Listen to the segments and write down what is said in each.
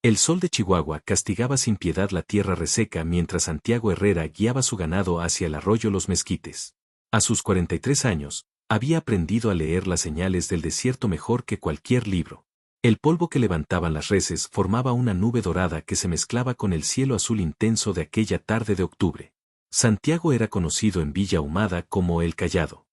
El sol de Chihuahua castigaba sin piedad la tierra reseca mientras Santiago Herrera guiaba su ganado hacia el arroyo Los Mezquites. A sus 43 años, había aprendido a leer las señales del desierto mejor que cualquier libro. El polvo que levantaban las reses formaba una nube dorada que se mezclaba con el cielo azul intenso de aquella tarde de octubre. Santiago era conocido en Villa Ahumada como El Callado.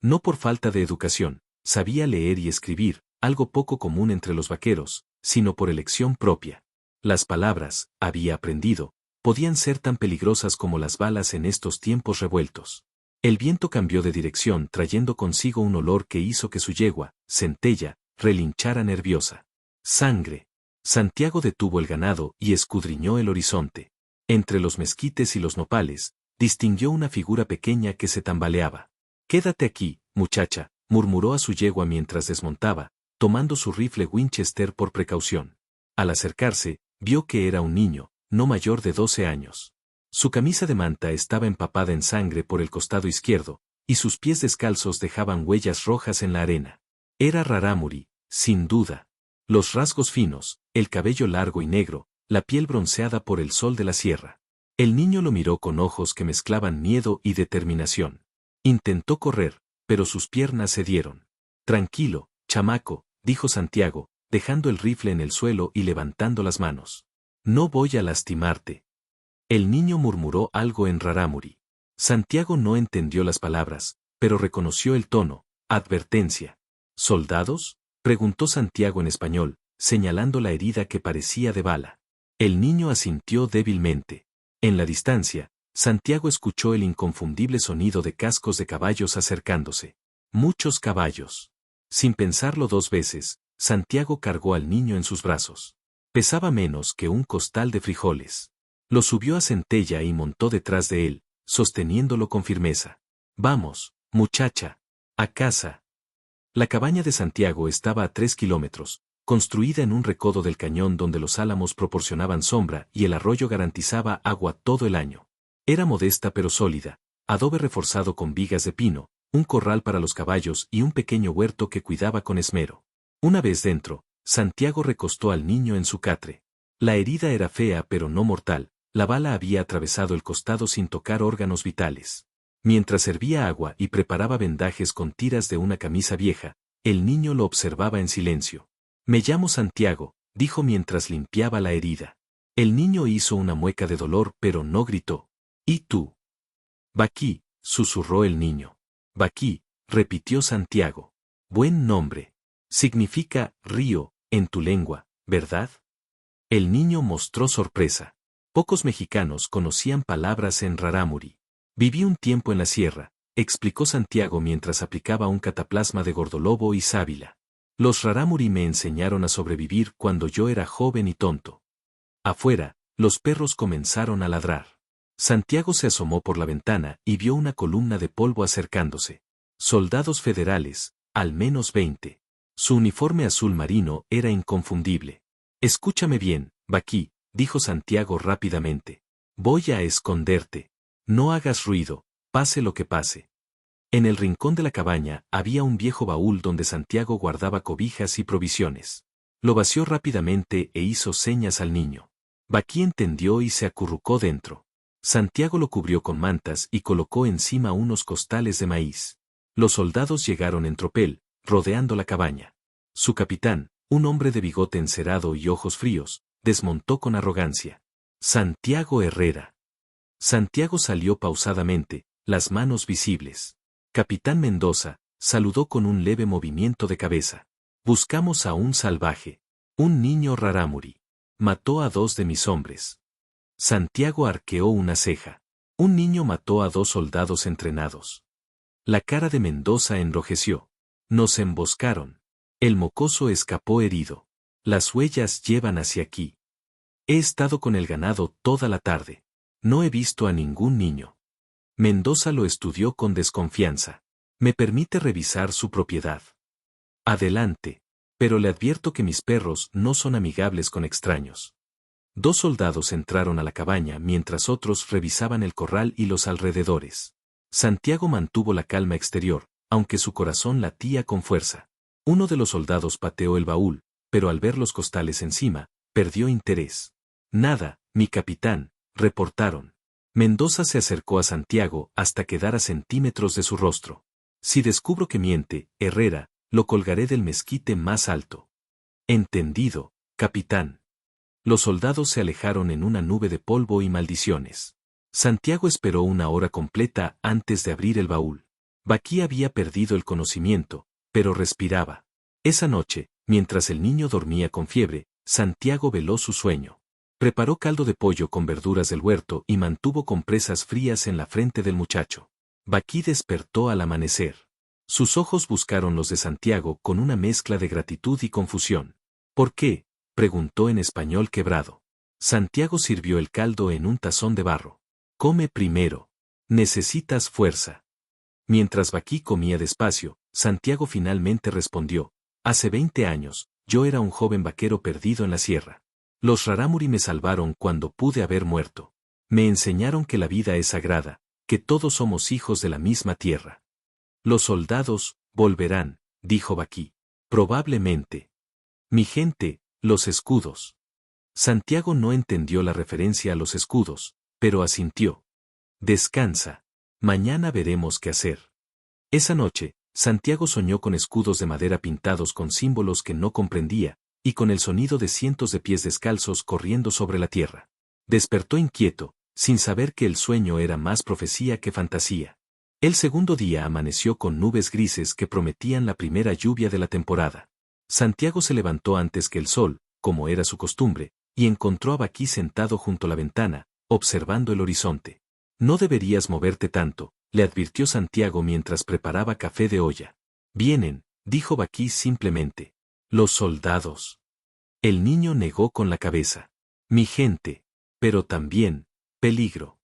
No por falta de educación, sabía leer y escribir, algo poco común entre los vaqueros, sino por elección propia. Las palabras, había aprendido, podían ser tan peligrosas como las balas en estos tiempos revueltos. El viento cambió de dirección trayendo consigo un olor que hizo que su yegua, Centella, relinchara nerviosa. Sangre. Santiago detuvo el ganado y escudriñó el horizonte. Entre los mezquites y los nopales, distinguió una figura pequeña que se tambaleaba. «Quédate aquí, muchacha», murmuró a su yegua mientras desmontaba, tomando su rifle Winchester por precaución. Al acercarse, vio que era un niño, no mayor de 12 años. Su camisa de manta estaba empapada en sangre por el costado izquierdo, y sus pies descalzos dejaban huellas rojas en la arena. Era Rarámuri, sin duda. Los rasgos finos, el cabello largo y negro, la piel bronceada por el sol de la sierra. El niño lo miró con ojos que mezclaban miedo y determinación. Intentó correr, pero sus piernas cedieron. «Tranquilo, chamaco», dijo Santiago, dejando el rifle en el suelo y levantando las manos. «No voy a lastimarte». El niño murmuró algo en Rarámuri. Santiago no entendió las palabras, pero reconoció el tono. «Advertencia». «¿Soldados?», preguntó Santiago en español, señalando la herida que parecía de bala. El niño asintió débilmente. En la distancia, Santiago escuchó el inconfundible sonido de cascos de caballos acercándose. Muchos caballos. Sin pensarlo dos veces, Santiago cargó al niño en sus brazos. Pesaba menos que un costal de frijoles. Lo subió a Centella y montó detrás de él, sosteniéndolo con firmeza. «Vamos, muchacha. A casa». La cabaña de Santiago estaba a 3 kilómetros, construida en un recodo del cañón donde los álamos proporcionaban sombra y el arroyo garantizaba agua todo el año. Era modesta pero sólida, adobe reforzado con vigas de pino, un corral para los caballos y un pequeño huerto que cuidaba con esmero. Una vez dentro, Santiago recostó al niño en su catre. La herida era fea pero no mortal, la bala había atravesado el costado sin tocar órganos vitales. Mientras servía agua y preparaba vendajes con tiras de una camisa vieja, el niño lo observaba en silencio. «Me llamo Santiago», dijo mientras limpiaba la herida. El niño hizo una mueca de dolor pero no gritó. «¿Y tú?» «Baquí», susurró el niño. «Baquí», repitió Santiago. «Buen nombre. Significa río, en tu lengua, ¿verdad?» El niño mostró sorpresa. Pocos mexicanos conocían palabras en Rarámuri. «Viví un tiempo en la sierra», explicó Santiago mientras aplicaba un cataplasma de gordolobo y sábila. «Los Rarámuri me enseñaron a sobrevivir cuando yo era joven y tonto». Afuera, los perros comenzaron a ladrar. Santiago se asomó por la ventana y vio una columna de polvo acercándose. Soldados federales, al menos 20. Su uniforme azul marino era inconfundible. «Escúchame bien, Baquí», dijo Santiago rápidamente. «Voy a esconderte. No hagas ruido, pase lo que pase». En el rincón de la cabaña había un viejo baúl donde Santiago guardaba cobijas y provisiones. Lo vació rápidamente e hizo señas al niño. Baquí entendió y se acurrucó dentro. Santiago lo cubrió con mantas y colocó encima unos costales de maíz. Los soldados llegaron en tropel, rodeando la cabaña. Su capitán, un hombre de bigote encerado y ojos fríos, desmontó con arrogancia. «Santiago Herrera». Santiago salió pausadamente, las manos visibles. «Capitán Mendoza», saludó con un leve movimiento de cabeza. «Buscamos a un salvaje. Un niño Rarámuri. Mató a 2 de mis hombres». Santiago arqueó una ceja. «Un niño mató a 2 soldados entrenados». La cara de Mendoza enrojeció. «Nos emboscaron. El mocoso escapó herido. Las huellas llevan hacia aquí. He estado con el ganado toda la tarde. No he visto a ningún niño». Mendoza lo estudió con desconfianza. «¿Me permite revisar su propiedad?» «Adelante. Pero le advierto que mis perros no son amigables con extraños». 2 soldados entraron a la cabaña mientras otros revisaban el corral y los alrededores. Santiago mantuvo la calma exterior, aunque su corazón latía con fuerza. Uno de los soldados pateó el baúl, pero al ver los costales encima, perdió interés. Nada, mi capitán, reportaron. Mendoza se acercó a Santiago hasta quedar a centímetros de su rostro. Si descubro que miente, Herrera, lo colgaré del mezquite más alto. Entendido, capitán. Los soldados se alejaron en una nube de polvo y maldiciones. Santiago esperó una hora completa antes de abrir el baúl. Baquí había perdido el conocimiento, pero respiraba. Esa noche, mientras el niño dormía con fiebre, Santiago veló su sueño. Preparó caldo de pollo con verduras del huerto y mantuvo compresas frías en la frente del muchacho. Baquí despertó al amanecer. Sus ojos buscaron los de Santiago con una mezcla de gratitud y confusión. ¿Por qué?, preguntó en español quebrado. Santiago sirvió el caldo en un tazón de barro. Come primero. Necesitas fuerza. Mientras Baquí comía despacio, Santiago finalmente respondió: hace 20 años, yo era un joven vaquero perdido en la sierra. Los rarámuri me salvaron cuando pude haber muerto. Me enseñaron que la vida es sagrada, que todos somos hijos de la misma tierra. Los soldados volverán, dijo Baquí. Probablemente. Mi gente, los escudos. Santiago no entendió la referencia a los escudos, pero asintió. Descansa. Mañana veremos qué hacer. Esa noche, Santiago soñó con escudos de madera pintados con símbolos que no comprendía, y con el sonido de cientos de pies descalzos corriendo sobre la tierra. Despertó inquieto, sin saber que el sueño era más profecía que fantasía. El segundo día amaneció con nubes grises que prometían la primera lluvia de la temporada. Santiago se levantó antes que el sol, como era su costumbre, y encontró a Baquí sentado junto a la ventana, observando el horizonte. No deberías moverte tanto, le advirtió Santiago mientras preparaba café de olla. Vienen, dijo Baquí simplemente. Los soldados. El niño negó con la cabeza. Mi gente. Pero también, peligro.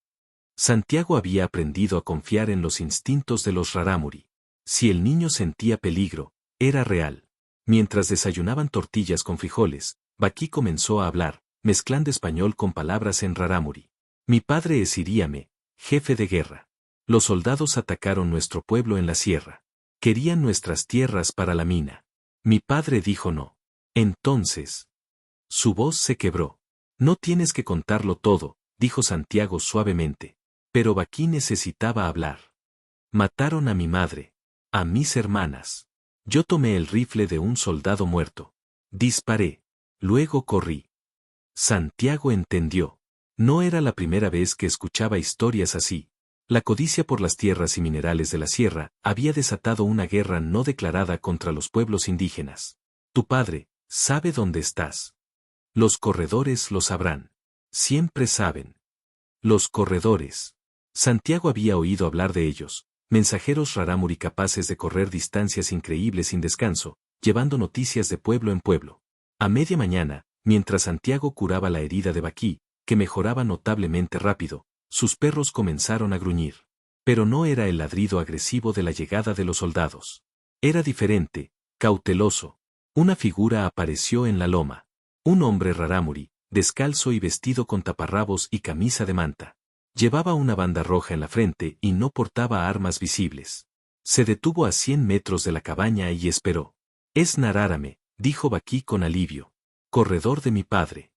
Santiago había aprendido a confiar en los instintos de los rarámuri. Si el niño sentía peligro, era real. Mientras desayunaban tortillas con frijoles, Baquí comenzó a hablar, mezclando español con palabras en rarámuri. Mi padre es Iríame, jefe de guerra. Los soldados atacaron nuestro pueblo en la sierra. Querían nuestras tierras para la mina. Mi padre dijo no. Entonces. Su voz se quebró. No tienes que contarlo todo, dijo Santiago suavemente. Pero Baquí necesitaba hablar. Mataron a mi madre. A mis hermanas. Yo tomé el rifle de un soldado muerto. Disparé. Luego corrí. Santiago entendió. No era la primera vez que escuchaba historias así. La codicia por las tierras y minerales de la sierra había desatado una guerra no declarada contra los pueblos indígenas. Tu padre sabe dónde estás. Los corredores lo sabrán. Siempre saben. Los corredores. Santiago había oído hablar de ellos, mensajeros rarámuri capaces de correr distancias increíbles sin descanso, llevando noticias de pueblo en pueblo. A media mañana, mientras Santiago curaba la herida de Baquí, que mejoraba notablemente rápido, sus perros comenzaron a gruñir. Pero no era el ladrido agresivo de la llegada de los soldados. Era diferente, cauteloso. Una figura apareció en la loma. Un hombre rarámuri, descalzo y vestido con taparrabos y camisa de manta. Llevaba una banda roja en la frente y no portaba armas visibles. Se detuvo a 100 metros de la cabaña y esperó. Es Narárame, dijo Baquí con alivio. Corredor de mi padre.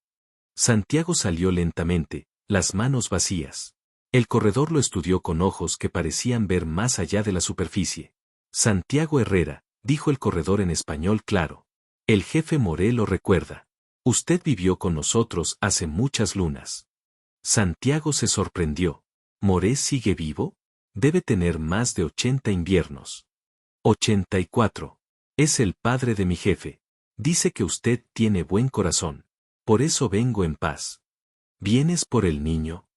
Santiago salió lentamente, las manos vacías. El corredor lo estudió con ojos que parecían ver más allá de la superficie. Santiago Herrera, dijo el corredor en español claro. El jefe Moré lo recuerda. Usted vivió con nosotros hace muchas lunas. Santiago se sorprendió. ¿Moré sigue vivo? Debe tener más de 80 inviernos. 84. Es el padre de mi jefe. Dice que usted tiene buen corazón. Por eso vengo en paz. ¿Vienes por el niño?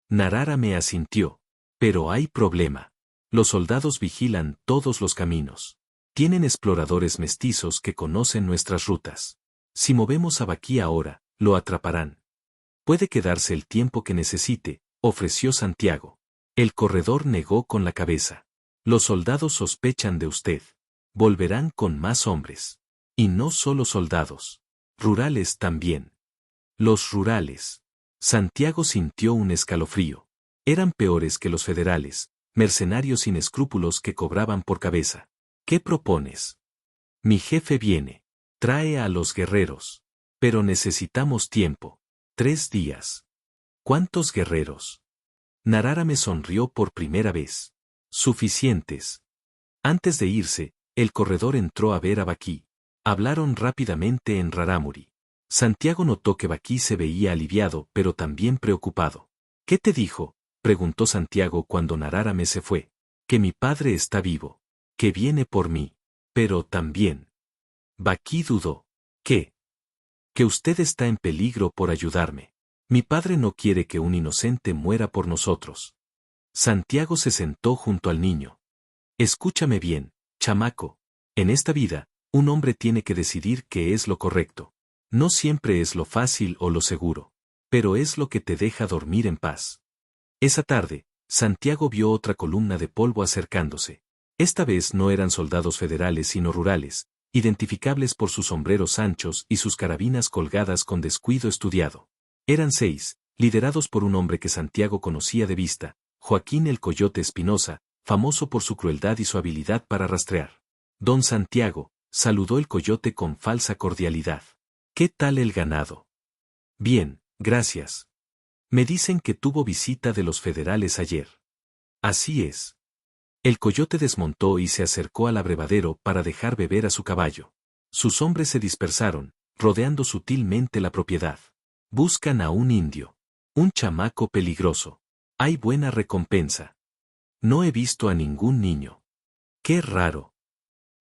Narárame asintió. Pero hay problema. Los soldados vigilan todos los caminos. Tienen exploradores mestizos que conocen nuestras rutas. Si movemos a Baquí ahora, lo atraparán. Puede quedarse el tiempo que necesite, ofreció Santiago. El corredor negó con la cabeza. Los soldados sospechan de usted. Volverán con más hombres. Y no solo soldados. Rurales también. Los rurales. Santiago sintió un escalofrío. Eran peores que los federales, mercenarios sin escrúpulos que cobraban por cabeza. ¿Qué propones? Mi jefe viene. Trae a los guerreros. Pero necesitamos tiempo. 3 días. ¿Cuántos guerreros? Narara me sonrió por primera vez. Suficientes. Antes de irse, el corredor entró a ver a Baki. Hablaron rápidamente en rarámuri. Santiago notó que Baki se veía aliviado pero también preocupado. ¿Qué te dijo?, preguntó Santiago cuando Narara me se fue. Que mi padre está vivo. Que viene por mí. Pero también. Baki dudó. ¿Qué? Que usted está en peligro por ayudarme. Mi padre no quiere que un inocente muera por nosotros. Santiago se sentó junto al niño. Escúchame bien, chamaco. En esta vida, un hombre tiene que decidir qué es lo correcto. No siempre es lo fácil o lo seguro. Pero es lo que te deja dormir en paz. Esa tarde, Santiago vio otra columna de polvo acercándose. Esta vez no eran soldados federales sino rurales, identificables por sus sombreros anchos y sus carabinas colgadas con descuido estudiado. Eran 6, liderados por un hombre que Santiago conocía de vista, Joaquín el Coyote Espinosa, famoso por su crueldad y su habilidad para rastrear. Don Santiago, saludó el Coyote con falsa cordialidad. ¿Qué tal el ganado? Bien, gracias. Me dicen que tuvo visita de los federales ayer. Así es. El Coyote desmontó y se acercó al abrevadero para dejar beber a su caballo. Sus hombres se dispersaron, rodeando sutilmente la propiedad. Buscan a un indio. Un chamaco peligroso. Hay buena recompensa. No he visto a ningún niño. ¡Qué raro!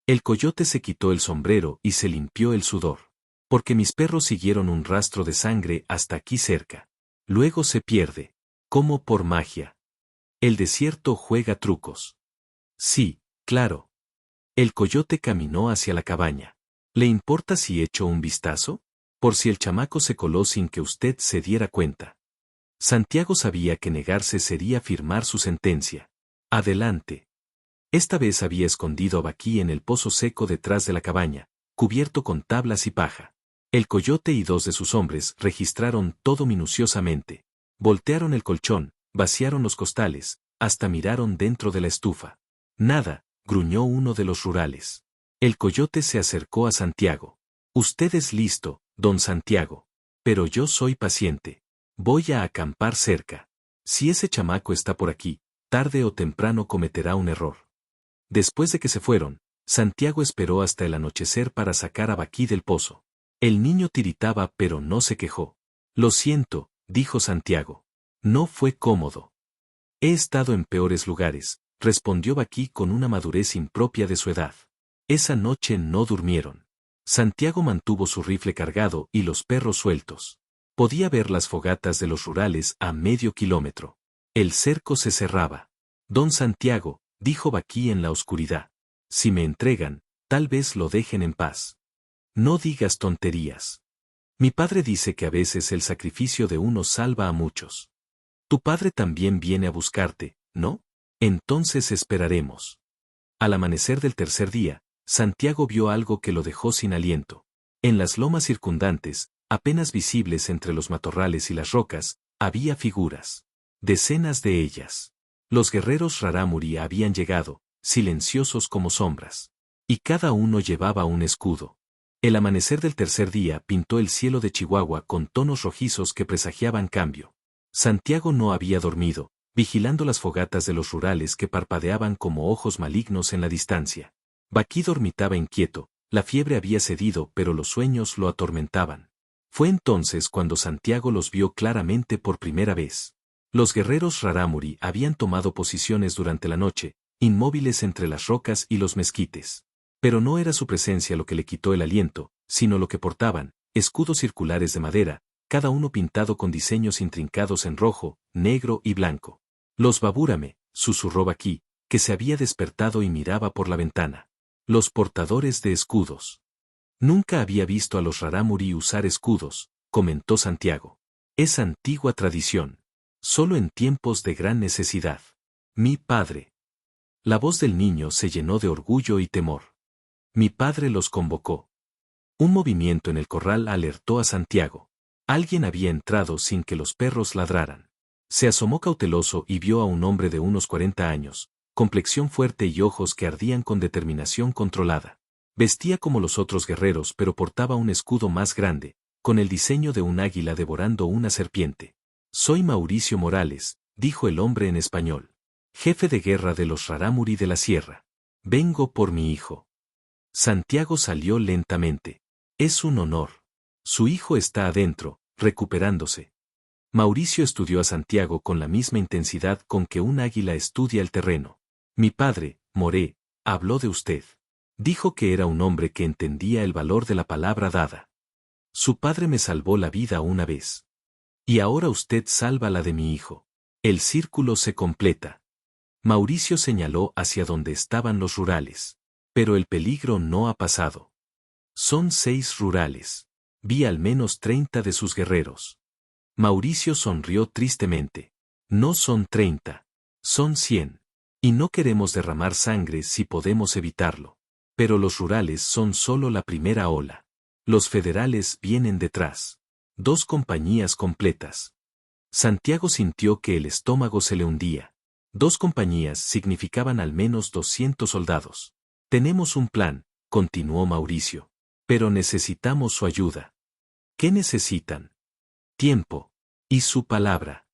El Coyote se quitó el sombrero y se limpió el sudor. Porque mis perros siguieron un rastro de sangre hasta aquí cerca. Luego se pierde. Como por magia. El desierto juega trucos. Sí, claro. El Coyote caminó hacia la cabaña. ¿Le importa si echo un vistazo? Por si el chamaco se coló sin que usted se diera cuenta. Santiago sabía que negarse sería firmar su sentencia. Adelante. Esta vez había escondido a Baki en el pozo seco detrás de la cabaña, cubierto con tablas y paja. El Coyote y 2 de sus hombres registraron todo minuciosamente. Voltearon el colchón, vaciaron los costales, hasta miraron dentro de la estufa. Nada, gruñó uno de los rurales. El Coyote se acercó a Santiago. Usted es listo, don Santiago. Pero yo soy paciente. Voy a acampar cerca. Si ese chamaco está por aquí, tarde o temprano cometerá un error. Después de que se fueron, Santiago esperó hasta el anochecer para sacar a Baki del pozo. El niño tiritaba pero no se quejó. Lo siento, dijo Santiago. No fue cómodo. He estado en peores lugares, respondió Baki con una madurez impropia de su edad. Esa noche no durmieron. Santiago mantuvo su rifle cargado y los perros sueltos. Podía ver las fogatas de los rurales a medio kilómetro. El cerco se cerraba. Don Santiago, dijo Baki en la oscuridad. Si me entregan, tal vez lo dejen en paz. No digas tonterías. Mi padre dice que a veces el sacrificio de uno salva a muchos. Tu padre también viene a buscarte, ¿no? Entonces esperaremos. Al amanecer del tercer día, Santiago vio algo que lo dejó sin aliento. En las lomas circundantes, apenas visibles entre los matorrales y las rocas, había figuras. Decenas de ellas. Los guerreros rarámuri habían llegado, silenciosos como sombras. Y cada uno llevaba un escudo. El amanecer del tercer día pintó el cielo de Chihuahua con tonos rojizos que presagiaban cambio. Santiago no había dormido, vigilando las fogatas de los rurales que parpadeaban como ojos malignos en la distancia. Baki dormitaba inquieto, la fiebre había cedido pero los sueños lo atormentaban. Fue entonces cuando Santiago los vio claramente por primera vez. Los guerreros rarámuri habían tomado posiciones durante la noche, inmóviles entre las rocas y los mezquites. Pero no era su presencia lo que le quitó el aliento, sino lo que portaban, escudos circulares de madera, cada uno pintado con diseños intrincados en rojo, negro y blanco. Los babúrame, susurró Baki, que se había despertado y miraba por la ventana. Los portadores de escudos. Nunca había visto a los rarámuri usar escudos, comentó Santiago. Es antigua tradición. Solo en tiempos de gran necesidad. Mi padre. La voz del niño se llenó de orgullo y temor. Mi padre los convocó. Un movimiento en el corral alertó a Santiago. Alguien había entrado sin que los perros ladraran. Se asomó cauteloso y vio a un hombre de unos 40 años, complexión fuerte y ojos que ardían con determinación controlada. Vestía como los otros guerreros pero portaba un escudo más grande, con el diseño de un águila devorando una serpiente. Soy Mauricio Morales, dijo el hombre en español, jefe de guerra de los Rarámuri de la Sierra. Vengo por mi hijo. Santiago salió lentamente. Es un honor. Su hijo está adentro, recuperándose. Mauricio estudió a Santiago con la misma intensidad con que un águila estudia el terreno. Mi padre, Moré, habló de usted. Dijo que era un hombre que entendía el valor de la palabra dada. Su padre me salvó la vida una vez. Y ahora usted salva la de mi hijo. El círculo se completa. Mauricio señaló hacia donde estaban los rurales. Pero el peligro no ha pasado. Son 6 rurales. Vi al menos 30 de sus guerreros. Mauricio sonrió tristemente. No son 30. Son 100. Y no queremos derramar sangre si podemos evitarlo. Pero los rurales son solo la primera ola. Los federales vienen detrás. 2 compañías completas. Santiago sintió que el estómago se le hundía. 2 compañías significaban al menos 200 soldados. Tenemos un plan, continuó Mauricio. Pero necesitamos su ayuda. ¿Qué necesitan? Tiempo. Y su palabra.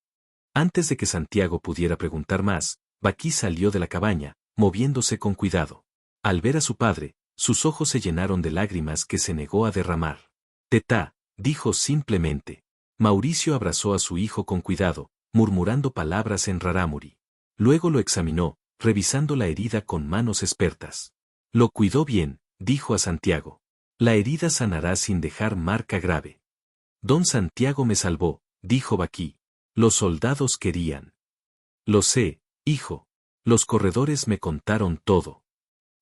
Antes de que Santiago pudiera preguntar más, Baquí salió de la cabaña, moviéndose con cuidado. Al ver a su padre, sus ojos se llenaron de lágrimas que se negó a derramar. Tetá, dijo simplemente. Mauricio abrazó a su hijo con cuidado, murmurando palabras en rarámuri. Luego lo examinó, revisando la herida con manos expertas. Lo cuidó bien, dijo a Santiago. La herida sanará sin dejar marca grave. Don Santiago me salvó, dijo Baquí. Los soldados querían. Lo sé, hijo. Los corredores me contaron todo.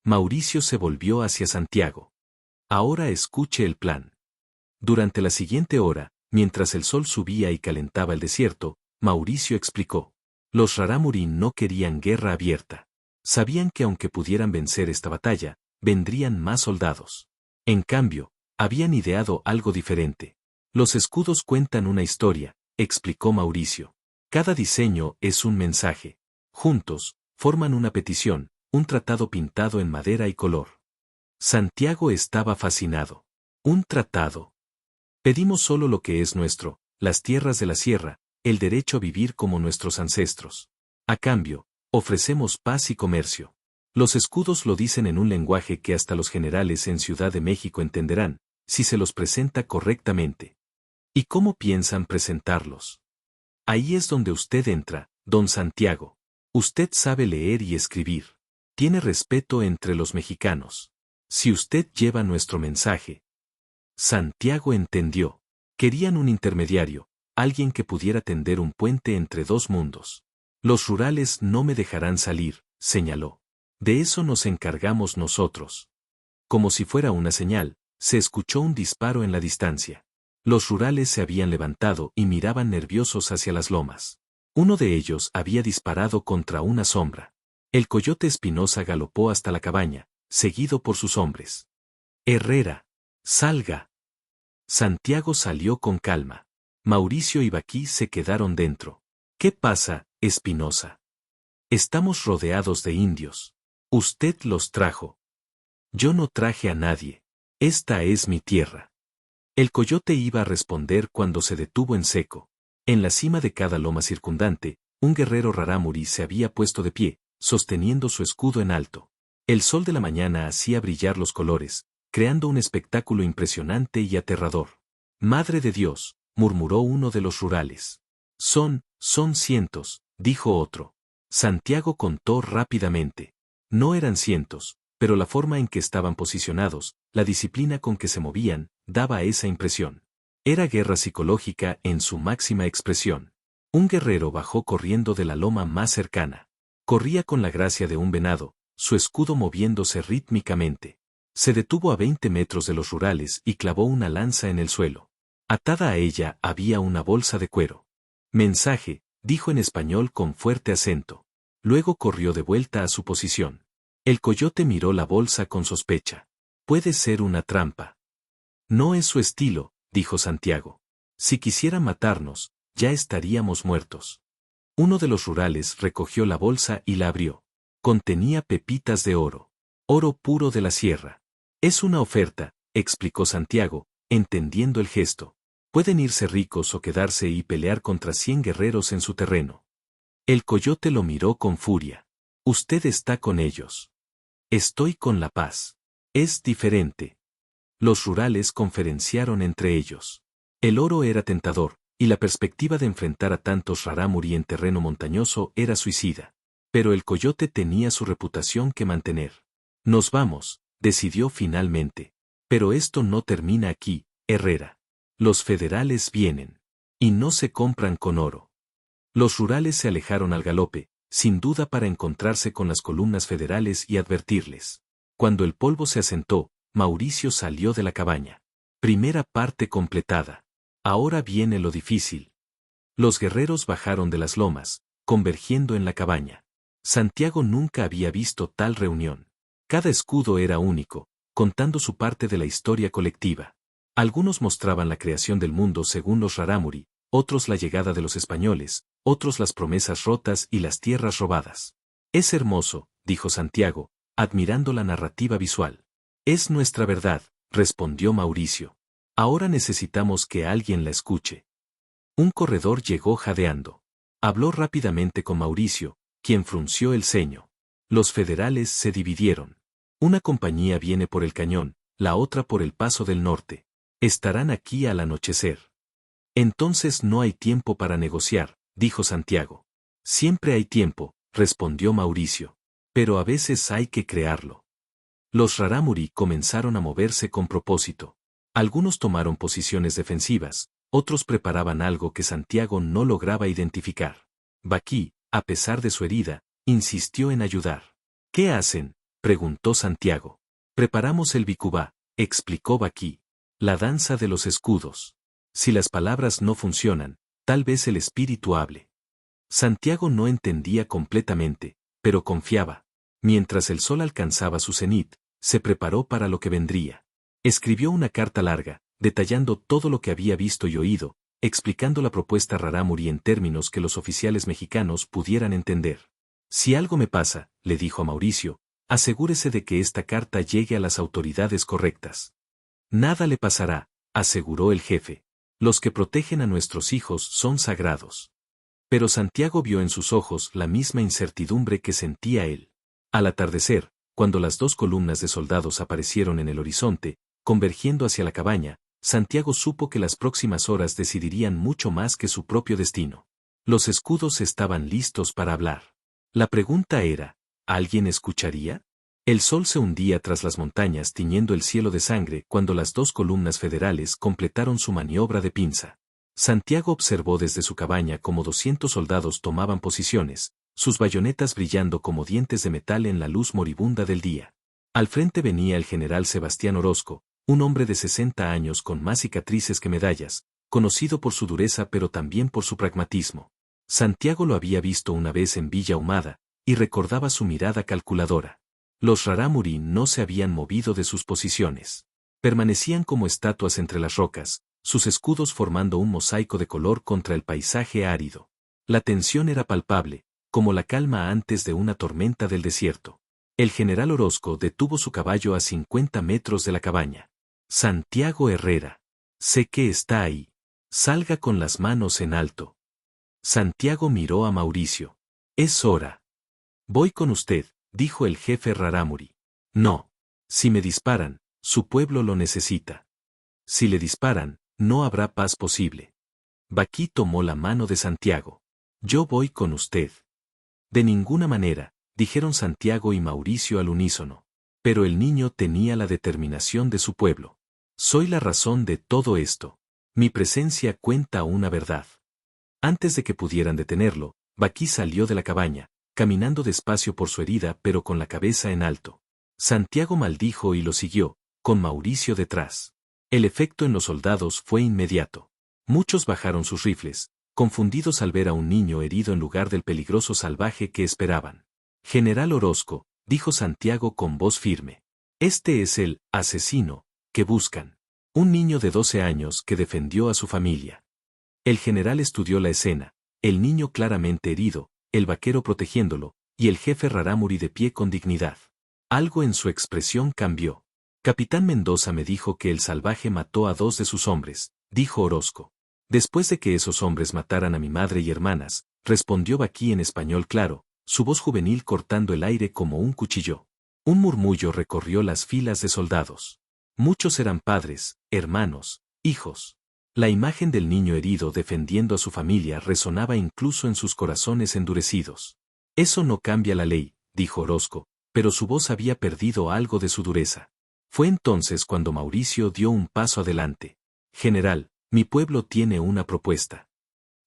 Mauricio se volvió hacia Santiago. Ahora escuche el plan. Durante la siguiente hora, mientras el sol subía y calentaba el desierto, Mauricio explicó. Los Rarámuri no querían guerra abierta. Sabían que aunque pudieran vencer esta batalla, vendrían más soldados. En cambio, habían ideado algo diferente. Los escudos cuentan una historia, explicó Mauricio. Cada diseño es un mensaje. Juntos, forman una petición, un tratado pintado en madera y color. Santiago estaba fascinado. Un tratado. Pedimos solo lo que es nuestro, las tierras de la sierra, el derecho a vivir como nuestros ancestros. A cambio, ofrecemos paz y comercio. Los escudos lo dicen en un lenguaje que hasta los generales en Ciudad de México entenderán, si se los presenta correctamente. ¿Y cómo piensan presentarlos? Ahí es donde usted entra, don Santiago. Usted sabe leer y escribir. Tiene respeto entre los mexicanos. Si usted lleva nuestro mensaje. Santiago entendió. Querían un intermediario, alguien que pudiera tender un puente entre 2 mundos. Los rurales no me dejarán salir, señaló. De eso nos encargamos nosotros. Como si fuera una señal, se escuchó un disparo en la distancia. Los rurales se habían levantado y miraban nerviosos hacia las lomas. Uno de ellos había disparado contra una sombra. El coyote Espinosa galopó hasta la cabaña, seguido por sus hombres. Herrera, salga. Santiago salió con calma. Mauricio y Baquí se quedaron dentro. ¿Qué pasa, Espinosa? Estamos rodeados de indios. Usted los trajo. Yo no traje a nadie. Esta es mi tierra. El coyote iba a responder cuando se detuvo en seco. En la cima de cada loma circundante, un guerrero rarámuri se había puesto de pie, sosteniendo su escudo en alto. El sol de la mañana hacía brillar los colores, creando un espectáculo impresionante y aterrador. Madre de Dios, murmuró uno de los rurales. Son cientos, dijo otro. Santiago contó rápidamente. No eran cientos, pero la forma en que estaban posicionados, la disciplina con que se movían, daba esa impresión. Era guerra psicológica en su máxima expresión. Un guerrero bajó corriendo de la loma más cercana. Corría con la gracia de un venado, su escudo moviéndose rítmicamente. Se detuvo a 20 metros de los rurales y clavó una lanza en el suelo. Atada a ella había una bolsa de cuero. Mensaje, dijo en español con fuerte acento. Luego corrió de vuelta a su posición. El coyote miró la bolsa con sospecha. Puede ser una trampa. No es su estilo, dijo Santiago. Si quisiera matarnos, ya estaríamos muertos. Uno de los rurales recogió la bolsa y la abrió. Contenía pepitas de oro. Oro puro de la sierra. Es una oferta, explicó Santiago, entendiendo el gesto. Pueden irse ricos o quedarse y pelear contra 100 guerreros en su terreno. El coyote lo miró con furia. Usted está con ellos. Estoy con la paz. Es diferente. Los rurales conferenciaron entre ellos. El oro era tentador, y la perspectiva de enfrentar a tantos rarámuri en terreno montañoso era suicida. Pero el coyote tenía su reputación que mantener. Nos vamos, decidió finalmente. Pero esto no termina aquí, Herrera. Los federales vienen. Y no se compran con oro. Los rurales se alejaron al galope, sin duda para encontrarse con las columnas federales y advertirles. Cuando el polvo se asentó, Mauricio salió de la cabaña. Primera parte completada. Ahora viene lo difícil. Los guerreros bajaron de las lomas, convergiendo en la cabaña. Santiago nunca había visto tal reunión. Cada escudo era único, contando su parte de la historia colectiva. Algunos mostraban la creación del mundo según los rarámuri, otros la llegada de los españoles, otros las promesas rotas y las tierras robadas. Es hermoso, dijo Santiago, admirando la narrativa visual. Es nuestra verdad, respondió Mauricio. Ahora necesitamos que alguien la escuche. Un corredor llegó jadeando. Habló rápidamente con Mauricio, quien frunció el ceño. Los federales se dividieron. Una compañía viene por el cañón, la otra por el paso del norte. Estarán aquí al anochecer. Entonces no hay tiempo para negociar, dijo Santiago. Siempre hay tiempo, respondió Mauricio. Pero a veces hay que crearlo. Los rarámuri comenzaron a moverse con propósito. Algunos tomaron posiciones defensivas, otros preparaban algo que Santiago no lograba identificar. Baqui, a pesar de su herida, insistió en ayudar. ¿Qué hacen?, preguntó Santiago. Preparamos el bicubá, explicó Baqui. La danza de los escudos. Si las palabras no funcionan, tal vez el espíritu hable. Santiago no entendía completamente, pero confiaba. Mientras el sol alcanzaba su cenit, se preparó para lo que vendría. Escribió una carta larga, detallando todo lo que había visto y oído, explicando la propuesta rarámuri en términos que los oficiales mexicanos pudieran entender. Si algo me pasa, le dijo a Mauricio, asegúrese de que esta carta llegue a las autoridades correctas. Nada le pasará, aseguró el jefe. Los que protegen a nuestros hijos son sagrados. Pero Santiago vio en sus ojos la misma incertidumbre que sentía él. Al atardecer, cuando las dos columnas de soldados aparecieron en el horizonte, convergiendo hacia la cabaña, Santiago supo que las próximas horas decidirían mucho más que su propio destino. Los escudos estaban listos para hablar. La pregunta era, ¿alguien escucharía? El sol se hundía tras las montañas tiñendo el cielo de sangre cuando las dos columnas federales completaron su maniobra de pinza. Santiago observó desde su cabaña cómo 200 soldados tomaban posiciones, sus bayonetas brillando como dientes de metal en la luz moribunda del día. Al frente venía el general Sebastián Orozco, un hombre de 60 años con más cicatrices que medallas, conocido por su dureza pero también por su pragmatismo. Santiago lo había visto una vez en Villa Ahumada, y recordaba su mirada calculadora. Los rarámuri no se habían movido de sus posiciones. Permanecían como estatuas entre las rocas, sus escudos formando un mosaico de color contra el paisaje árido. La tensión era palpable, como la calma antes de una tormenta del desierto. El general Orozco detuvo su caballo a 50 metros de la cabaña. Santiago Herrera. Sé que está ahí. Salga con las manos en alto. Santiago miró a Mauricio. Es hora. Voy con usted, dijo el jefe rarámuri. No. Si me disparan, su pueblo lo necesita. Si le disparan, no habrá paz posible. Baqui tomó la mano de Santiago. Yo voy con usted. De ninguna manera, dijeron Santiago y Mauricio al unísono. Pero el niño tenía la determinación de su pueblo. Soy la razón de todo esto. Mi presencia cuenta una verdad. Antes de que pudieran detenerlo, Baqui salió de la cabaña, caminando despacio por su herida pero con la cabeza en alto. Santiago maldijo y lo siguió, con Mauricio detrás. El efecto en los soldados fue inmediato. Muchos bajaron sus rifles, confundidos al ver a un niño herido en lugar del peligroso salvaje que esperaban. General Orozco, dijo Santiago con voz firme. Este es el asesino que buscan. Un niño de 12 años que defendió a su familia. El general estudió la escena, el niño claramente herido, el vaquero protegiéndolo, y el jefe rarámuri de pie con dignidad. Algo en su expresión cambió. Capitán Mendoza me dijo que el salvaje mató a 2 de sus hombres, dijo Orozco. Después de que esos hombres mataran a mi madre y hermanas, respondió Baquí en español claro, su voz juvenil cortando el aire como un cuchillo. Un murmullo recorrió las filas de soldados. Muchos eran padres, hermanos, hijos. La imagen del niño herido defendiendo a su familia resonaba incluso en sus corazones endurecidos. Eso no cambia la ley, dijo Orozco, pero su voz había perdido algo de su dureza. Fue entonces cuando Mauricio dio un paso adelante. General, mi pueblo tiene una propuesta.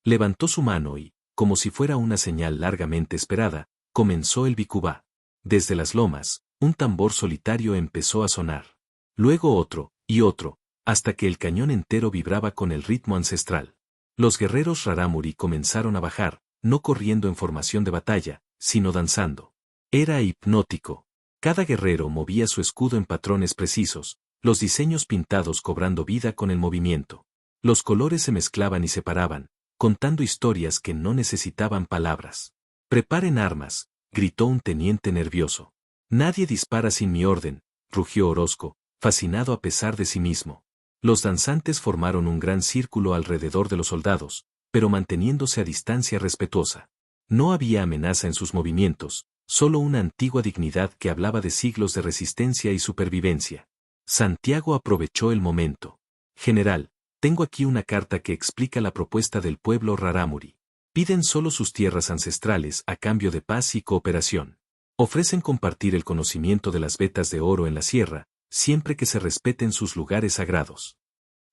Levantó su mano y, como si fuera una señal largamente esperada, comenzó el vicubá. Desde las lomas, un tambor solitario empezó a sonar. Luego otro, y otro, hasta que el cañón entero vibraba con el ritmo ancestral. Los guerreros rarámuri comenzaron a bajar, no corriendo en formación de batalla, sino danzando. Era hipnótico. Cada guerrero movía su escudo en patrones precisos, los diseños pintados cobrando vida con el movimiento. Los colores se mezclaban y separaban, contando historias que no necesitaban palabras. «Preparen armas», gritó un teniente nervioso. «Nadie dispara sin mi orden», rugió Orozco, fascinado a pesar de sí mismo. Los danzantes formaron un gran círculo alrededor de los soldados, pero manteniéndose a distancia respetuosa. No había amenaza en sus movimientos, solo una antigua dignidad que hablaba de siglos de resistencia y supervivencia. Santiago aprovechó el momento. «General, tengo aquí una carta que explica la propuesta del pueblo rarámuri. Piden solo sus tierras ancestrales a cambio de paz y cooperación. Ofrecen compartir el conocimiento de las vetas de oro en la sierra, siempre que se respeten sus lugares sagrados».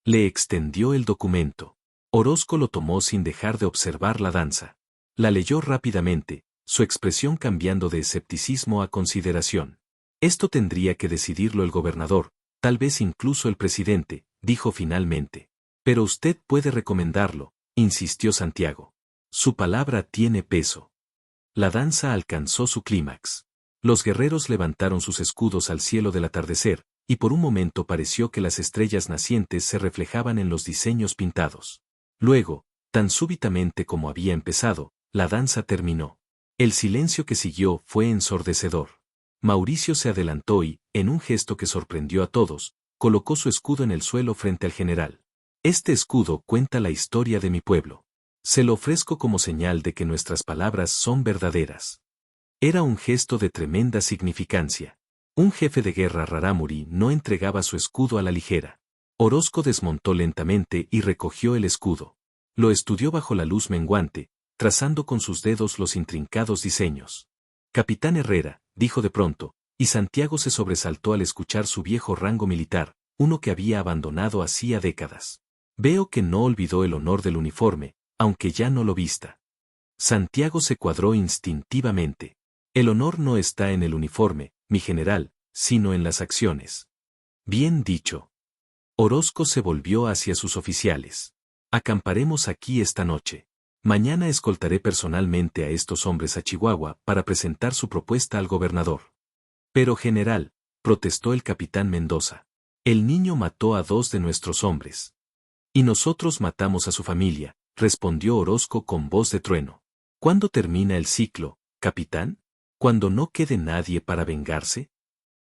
Le extendió el documento. Orozco lo tomó sin dejar de observar la danza. La leyó rápidamente, su expresión cambiando de escepticismo a consideración. «Esto tendría que decidirlo el gobernador, tal vez incluso el presidente», dijo finalmente. «Pero usted puede recomendarlo», insistió Santiago. «Su palabra tiene peso». La danza alcanzó su clímax. Los guerreros levantaron sus escudos al cielo del atardecer, y por un momento pareció que las estrellas nacientes se reflejaban en los diseños pintados. Luego, tan súbitamente como había empezado, la danza terminó. El silencio que siguió fue ensordecedor. Mauricio se adelantó y, en un gesto que sorprendió a todos, colocó su escudo en el suelo frente al general. «Este escudo cuenta la historia de mi pueblo. Se lo ofrezco como señal de que nuestras palabras son verdaderas». Era un gesto de tremenda significancia. Un jefe de guerra rarámuri no entregaba su escudo a la ligera. Orozco desmontó lentamente y recogió el escudo. Lo estudió bajo la luz menguante, trazando con sus dedos los intrincados diseños. «Capitán Herrera», dijo de pronto, y Santiago se sobresaltó al escuchar su viejo rango militar, uno que había abandonado hacía décadas. «Veo que no olvidó el honor del uniforme, aunque ya no lo vista». Santiago se cuadró instintivamente. «El honor no está en el uniforme, mi general, sino en las acciones». «Bien dicho». Orozco se volvió hacia sus oficiales. «Acamparemos aquí esta noche. Mañana escoltaré personalmente a estos hombres a Chihuahua para presentar su propuesta al gobernador». «Pero general», protestó el capitán Mendoza, «el niño mató a 2 de nuestros hombres». «Y nosotros matamos a su familia», respondió Orozco con voz de trueno. «¿Cuándo termina el ciclo, capitán? ¿Cuando no quede nadie para vengarse?»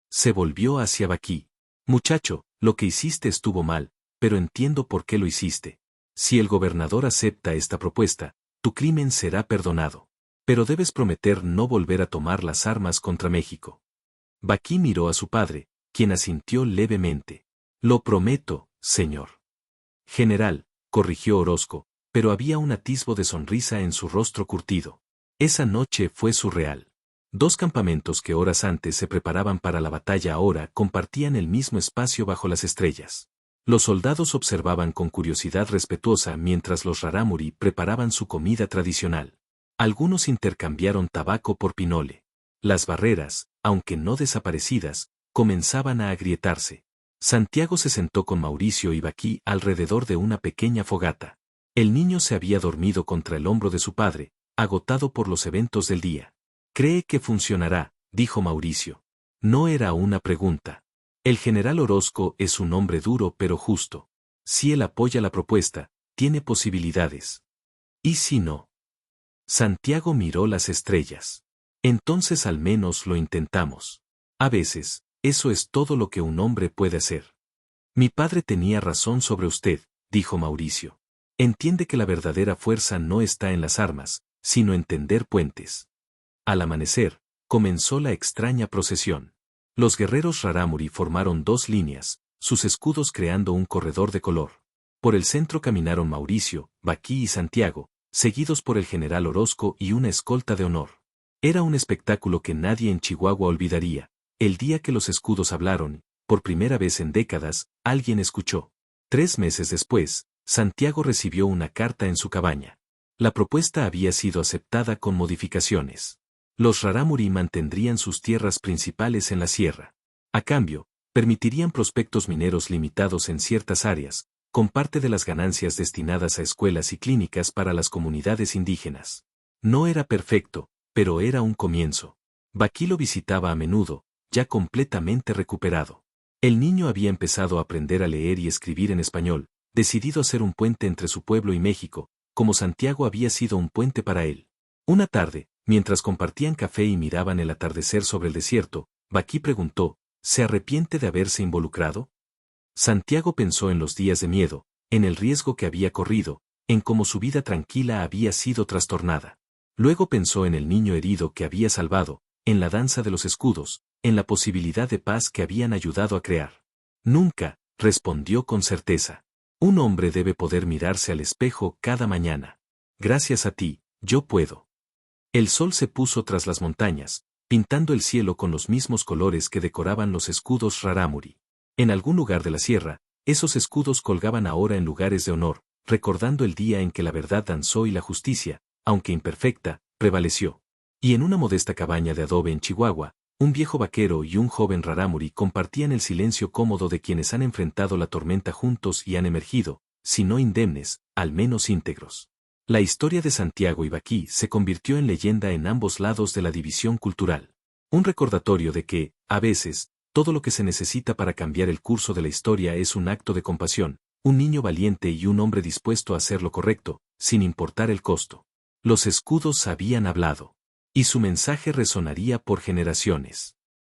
Se volvió hacia Baquí. «Muchacho, lo que hiciste estuvo mal, pero entiendo por qué lo hiciste. Si el gobernador acepta esta propuesta, tu crimen será perdonado. Pero debes prometer no volver a tomar las armas contra México». Baquí miró a su padre, quien asintió levemente. «Lo prometo, señor». «General», corrigió Orozco, pero había un atisbo de sonrisa en su rostro curtido. Esa noche fue surreal. 2 campamentos que horas antes se preparaban para la batalla ahora compartían el mismo espacio bajo las estrellas. Los soldados observaban con curiosidad respetuosa mientras los rarámuri preparaban su comida tradicional. Algunos intercambiaron tabaco por pinole. Las barreras, aunque no desaparecidas, comenzaban a agrietarse. Santiago se sentó con Mauricio y Baquí alrededor de una pequeña fogata. El niño se había dormido contra el hombro de su padre, agotado por los eventos del día. «Cree que funcionará», dijo Mauricio. No era una pregunta. El general Orozco es un hombre duro pero justo. Si él apoya la propuesta, tiene posibilidades. ¿Y si no? Santiago miró las estrellas. «Entonces al menos lo intentamos. A veces, Eso es todo lo que un hombre puede hacer. Mi padre tenía razón sobre usted, dijo Mauricio. Entiende que la verdadera fuerza no está en las armas, sino en tender puentes. Al amanecer, comenzó la extraña procesión. Los guerreros Rarámuri formaron dos líneas, sus escudos creando un corredor de color. Por el centro caminaron Mauricio, Baquí y Santiago, seguidos por el general Orozco y una escolta de honor. Era un espectáculo que nadie en Chihuahua olvidaría. El día que los escudos hablaron, por primera vez en décadas, alguien escuchó. 3 meses después, Santiago recibió una carta en su cabaña. La propuesta había sido aceptada con modificaciones. Los Rarámuri mantendrían sus tierras principales en la sierra. A cambio, permitirían prospectos mineros limitados en ciertas áreas, con parte de las ganancias destinadas a escuelas y clínicas para las comunidades indígenas. No era perfecto, pero era un comienzo. Baquí lo visitaba a menudo, ya completamente recuperado. El niño había empezado a aprender a leer y escribir en español, decidido a ser un puente entre su pueblo y México, como Santiago había sido un puente para él. Una tarde, mientras compartían café y miraban el atardecer sobre el desierto, Baquí preguntó, ¿se arrepiente de haberse involucrado? Santiago pensó en los días de miedo, en el riesgo que había corrido, en cómo su vida tranquila había sido trastornada. Luego pensó en el niño herido que había salvado, en la danza de los escudos, en la posibilidad de paz que habían ayudado a crear. Nunca, respondió con certeza. Un hombre debe poder mirarse al espejo cada mañana. Gracias a ti, yo puedo. El sol se puso tras las montañas, pintando el cielo con los mismos colores que decoraban los escudos Rarámuri. En algún lugar de la sierra, esos escudos colgaban ahora en lugares de honor, recordando el día en que la verdad danzó y la justicia, aunque imperfecta, prevaleció. Y en una modesta cabaña de adobe en Chihuahua, un viejo vaquero y un joven Rarámuri compartían el silencio cómodo de quienes han enfrentado la tormenta juntos y han emergido, si no indemnes, al menos íntegros. La historia de Santiago y Baquí se convirtió en leyenda en ambos lados de la división cultural. Un recordatorio de que, a veces, todo lo que se necesita para cambiar el curso de la historia es un acto de compasión, un niño valiente y un hombre dispuesto a hacer lo correcto, sin importar el costo. Los escudos habían hablado. Y su mensaje resonaría por generaciones.